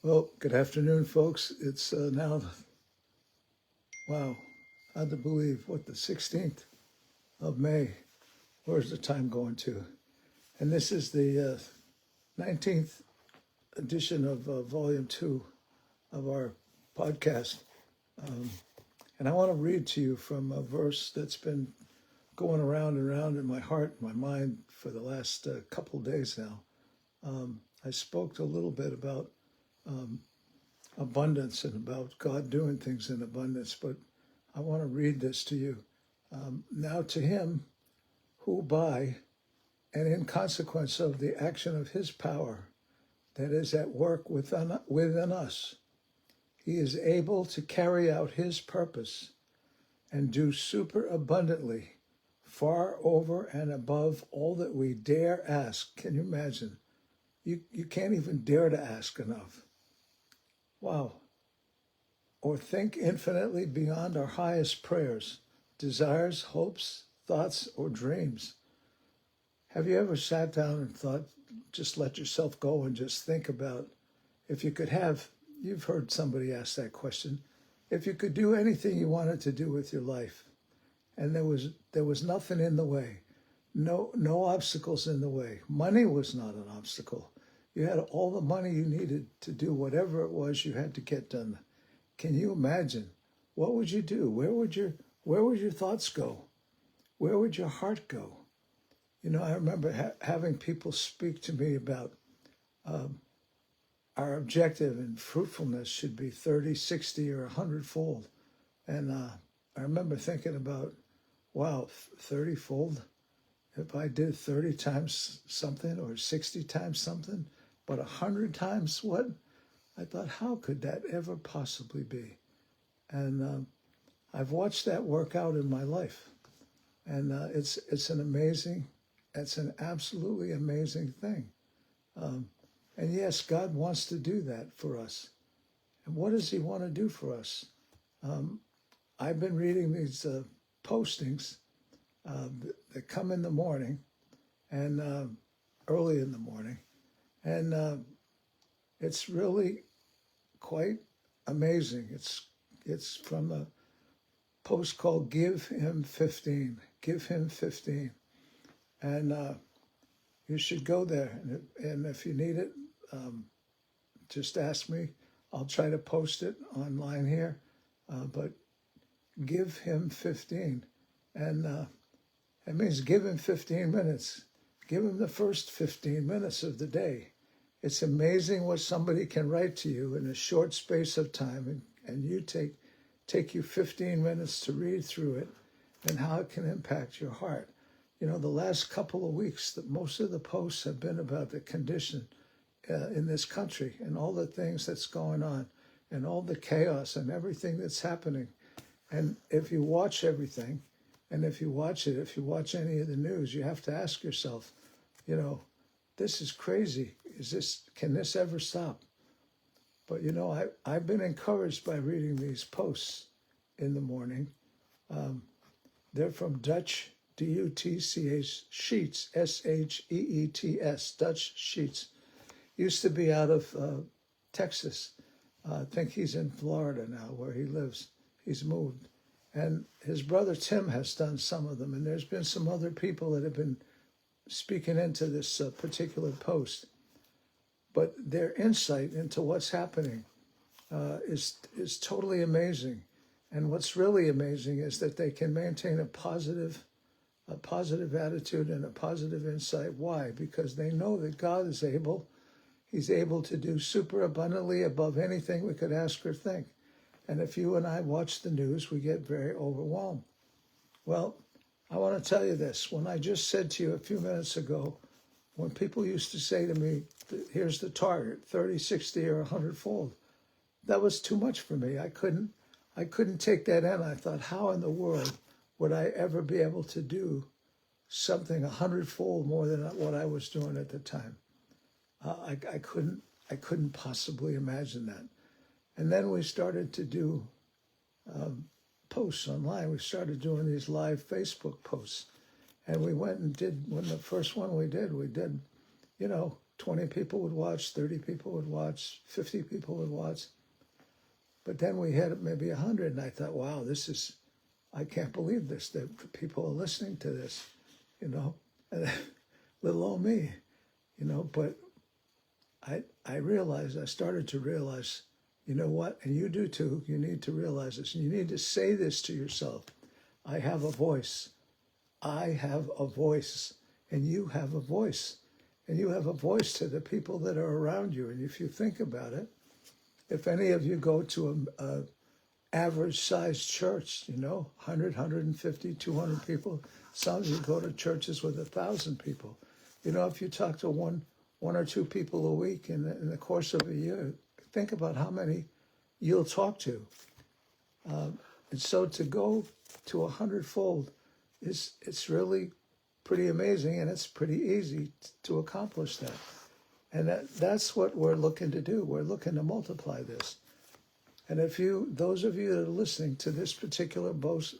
Well, good afternoon, folks. It's now, wow, hard to believe, the 16th of May. Where's the time going to? And this is the 19th edition of Volume 2 of our podcast. And I want to read to you from a verse that's been going around and around in my heart and my mind for the last couple days now. I spoke a little bit about abundance and about God doing things in abundance, but I want to read this to you. Now to him who by and in consequence of the action of his power that is at work within us, he is able to carry out his purpose and do superabundantly, far over and above all that we dare ask. Can you imagine? You can't even dare to ask enough. Wow. Or think infinitely beyond our highest prayers, desires, hopes, thoughts, or dreams. Have you ever sat down and thought, just let yourself go and just think about if you could have, you've heard somebody ask that question, if you could do anything you wanted to do with your life, and there was nothing in the way, no obstacles in the way. Money was not an obstacle. You had all the money you needed to do whatever it was you had to get done. Can you imagine? What would you do? Where would your thoughts go? Where would your heart go? You know, I remember having people speak to me about our objective and fruitfulness should be 30, 60, or 100-fold. And I remember thinking about, wow, 30-fold? If I did 30 times something or 60 times something, but 100 times what? I thought, how could that ever possibly be? And I've watched that work out in my life. And it's an absolutely amazing thing. And yes, God wants to do that for us. And what does he want to do for us? I've been reading these postings that come in the morning and early in the morning. And it's really quite amazing. It's from a post called Give Him 15. Give Him 15. And you should go there. And if you need it, just ask me. I'll try to post it online here. But give him 15. And it means give him 15 minutes. Give him the first 15 minutes of the day. It's amazing what somebody can write to you in a short space of time, and you take you 15 minutes to read through it and how it can impact your heart. You know, the last couple of weeks, most of the posts have been about the condition in this country and all the things that's going on and all the chaos and everything that's happening. And if you watch everything, and if you watch any of the news, you have to ask yourself, you know, this is crazy. Can this ever stop? But, you know, I've been encouraged by reading these posts in the morning. They're from Dutch, D-U-T-C-H, Sheets, S-H-E-E-T-S, Dutch Sheets. Used to be out of Texas. I think he's in Florida now where he lives. He's moved. And his brother Tim has done some of them. And there's been some other people that have been speaking into this particular post. But their insight into what's happening is totally amazing. And what's really amazing is that they can maintain a positive attitude and a positive insight. Why? Because they know that God is able. He's able to do super abundantly above anything we could ask or think. And if you and I watch the news, we get very overwhelmed. Well, I want to tell you this. When I just said to you a few minutes ago, when people used to say to me, here's the target, 30, 60, or 100-fold, that was too much for me. I couldn't take that in. I thought, how in the world would I ever be able to do something 100-fold more than what I was doing at the time? I couldn't possibly imagine that. And then we started to do posts online. We started doing these live Facebook posts. And we went and did, when the first one we did, you know, 20 people would watch, 30 people would watch, 50 people would watch. But then we had maybe 100, and I thought, wow, I can't believe this, that people are listening to this, and little old me, but I started to realize, you know what, and you do too, you need to realize this, and you need to say this to yourself. I have a voice. I have a voice, and you have a voice. And you have a voice to the people that are around you. And if you think about it, if any of you go to a average sized church, 100, 150, 200 people, some of you go to churches with 1,000 people. If you talk to one or two people a week in the course of a year, think about how many you'll talk to. And so to go to 100-fold, it's really pretty amazing, and it's pretty easy to accomplish that. And that's what we're looking to do. We're looking to multiply this. And those of you that are listening to this particular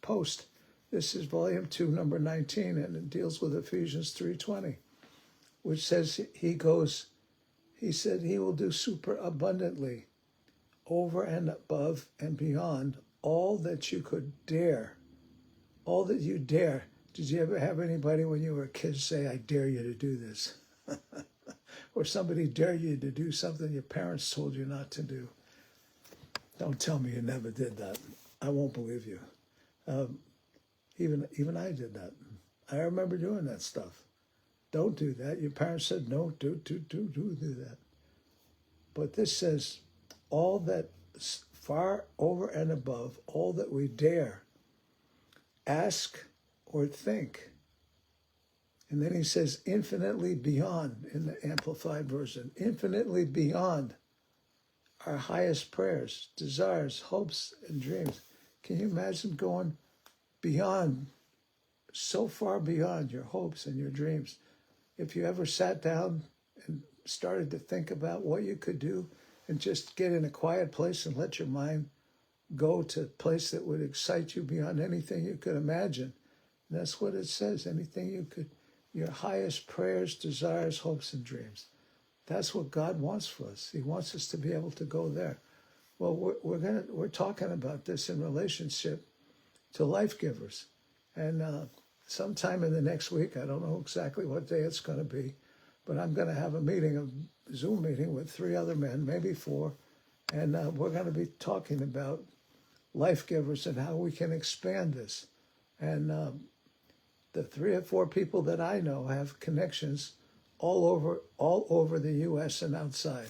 post, this is volume 2, number 19, and it deals with Ephesians 3:20, which says he said he will do super abundantly, over and above and beyond all that you could dare, all that you dare. Did you ever have anybody when you were a kid say, I dare you to do this? Or somebody dare you to do something your parents told you not to do? Don't tell me you never did that. I won't believe you. Even I did that. I remember doing that stuff. Don't do that. Your parents said, no, do that. But this says, all that far over and above, all that we dare, ask, or think. And then he says infinitely beyond in the Amplified Version, infinitely beyond our highest prayers, desires, hopes, and dreams. Can you imagine going beyond, so far beyond your hopes and your dreams? If you ever sat down and started to think about what you could do and just get in a quiet place and let your mind go to a place that would excite you beyond anything you could imagine. And that's what it says, anything you could, your highest prayers, desires, hopes, and dreams. That's what God wants for us. He wants us to be able to go there. Well, we're talking about this in relationship to life givers. And sometime in the next week, I don't know exactly what day it's going to be, but I'm going to have a Zoom meeting with 3 other men, maybe 4, and we're going to be talking about life givers and how we can expand this. And the 3 or 4 people that I know have connections all over the U.S. and outside.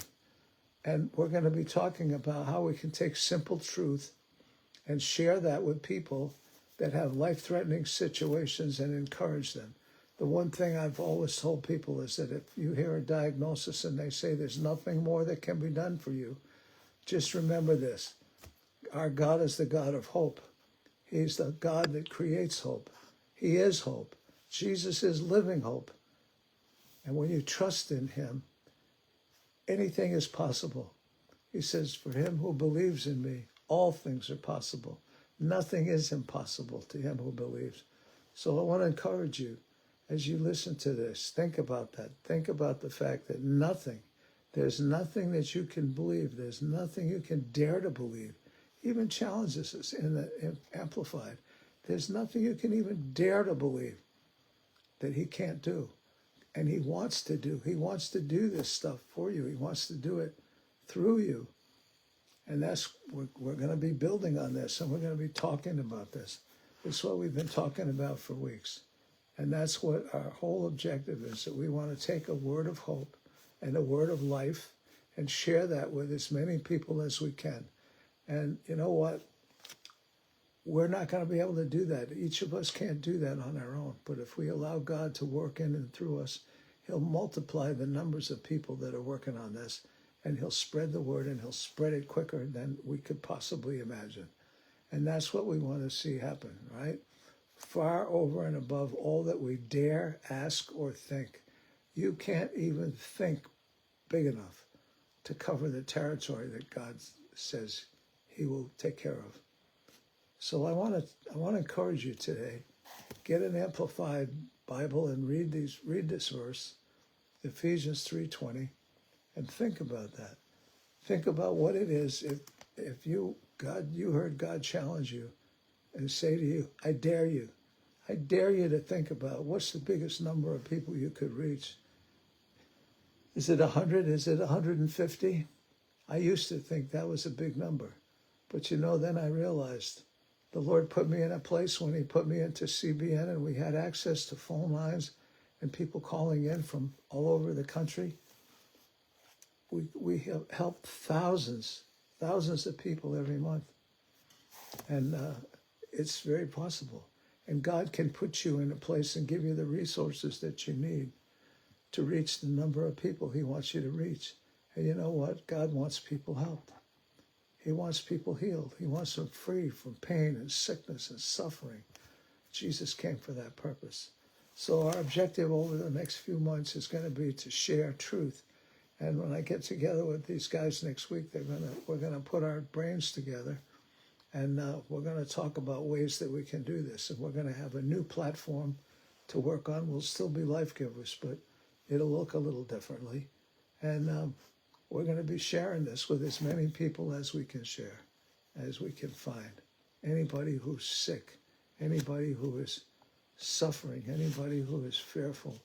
And we're going to be talking about how we can take simple truth and share that with people that have life-threatening situations and encourage them. The one thing I've always told people is that if you hear a diagnosis and they say there's nothing more that can be done for you, just remember this. Our God is the God of hope. He's the God that creates hope. He is hope. Jesus is living hope. And when you trust in him, anything is possible. He says, for him who believes in me, all things are possible. Nothing is impossible to him who believes. So I want to encourage you, as you listen to this, think about that. Think about the fact that there's nothing that you can believe. There's nothing you can dare to believe. Even challenges us in the Amplified. There's nothing you can even dare to believe that he can't do. And he wants to do. He wants to do this stuff for you. He wants to do it through you. And we're going to be building on this, and we're going to be talking about this. It's what we've been talking about for weeks. And that's what our whole objective is, that we want to take a word of hope and a word of life and share that with as many people as we can. And you know what? We're not going to be able to do that. Each of us can't do that on our own. But if we allow God to work in and through us, he'll multiply the numbers of people that are working on this, and he'll spread the word, and he'll spread it quicker than we could possibly imagine. And that's what we want to see happen, right? Far over and above all that we dare, ask, or think. You can't even think big enough to cover the territory that God says he will take care of. So I want to encourage you today, get an Amplified Bible and read this verse, Ephesians 3:20, and think about that. Think about what it is if you heard God challenge you and say to you, I dare you. I dare you to think about what's the biggest number of people you could reach. Is it 100? Is it 150? I used to think that was a big number. But then I realized the Lord put me in a place when he put me into CBN, and we had access to phone lines and people calling in from all over the country. We have helped thousands of people every month. And it's very possible. And God can put you in a place and give you the resources that you need to reach the number of people he wants you to reach. And you know what? God wants people helped. He wants people healed. He wants them free from pain and sickness and suffering. Jesus came for that purpose. So our objective over the next few months is going to be to share truth. And when I get together with these guys next week, we're going to put our brains together, and we're going to talk about ways that we can do this. And we're going to have a new platform to work on. We'll still be life givers, but it'll look a little differently. And we're going to be sharing this with as many people as we can share, as we can find. Anybody who's sick, anybody who is suffering, anybody who is fearful,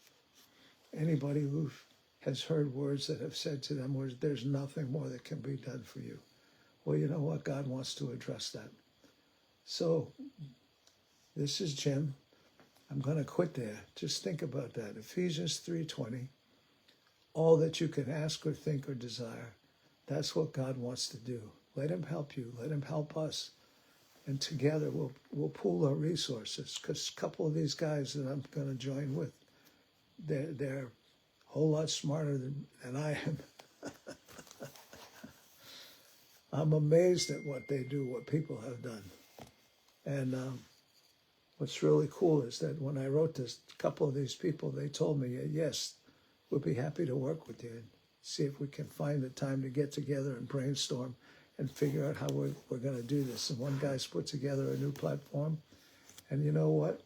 anybody who has heard words that have said to them, there's nothing more that can be done for you. Well, you know what? God wants to address that. So this is Jim. I'm going to quit there. Just think about that. Ephesians 3:20. All that you can ask or think or desire, that's what God wants to do. Let him help you. Let him help us. And together we'll pool our resources, because a couple of these guys that I'm going to join with, they're a whole lot smarter than I am. I'm amazed at what they do, what people have done. And what's really cool is that when I wrote this, a couple of these people, they told me, yes, we'll be happy to work with you and see if we can find the time to get together and brainstorm and figure out how we're going to do this. And one guy's put together a new platform. And you know what?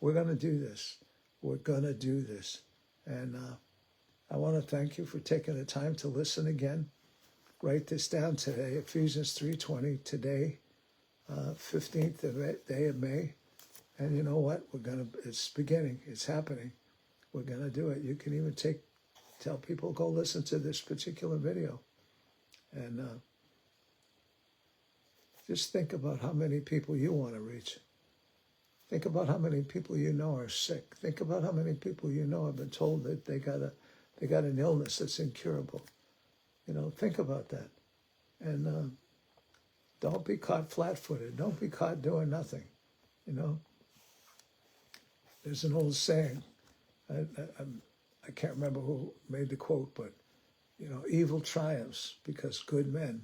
We're going to do this. We're going to do this. And I want to thank you for taking the time to listen again. Write this down today, Ephesians 3:20, today, 15th day of May. And you know what? It's beginning. It's happening. We're going to do it. You can even tell people, go listen to this particular video. And just think about how many people you want to reach. Think about how many people you know are sick. Think about how many people you know have been told that they got an illness that's incurable. Think about that. And don't be caught flat-footed. Don't be caught doing nothing. There's an old saying. I can't remember who made the quote, but, evil triumphs because good men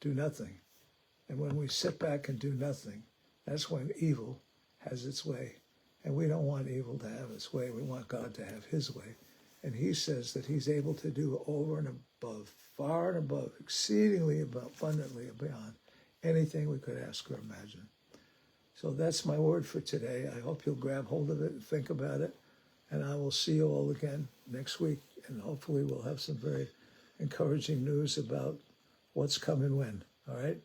do nothing. And when we sit back and do nothing, that's when evil has its way. And we don't want evil to have its way. We want God to have his way. And he says that he's able to do over and above, far and above, exceedingly abundantly beyond anything we could ask or imagine. So that's my word for today. I hope you'll grab hold of it and think about it. And I will see you all again next week. And hopefully we'll have some very encouraging news about what's coming when. All right?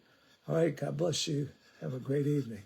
All right. God bless you. Have a great evening.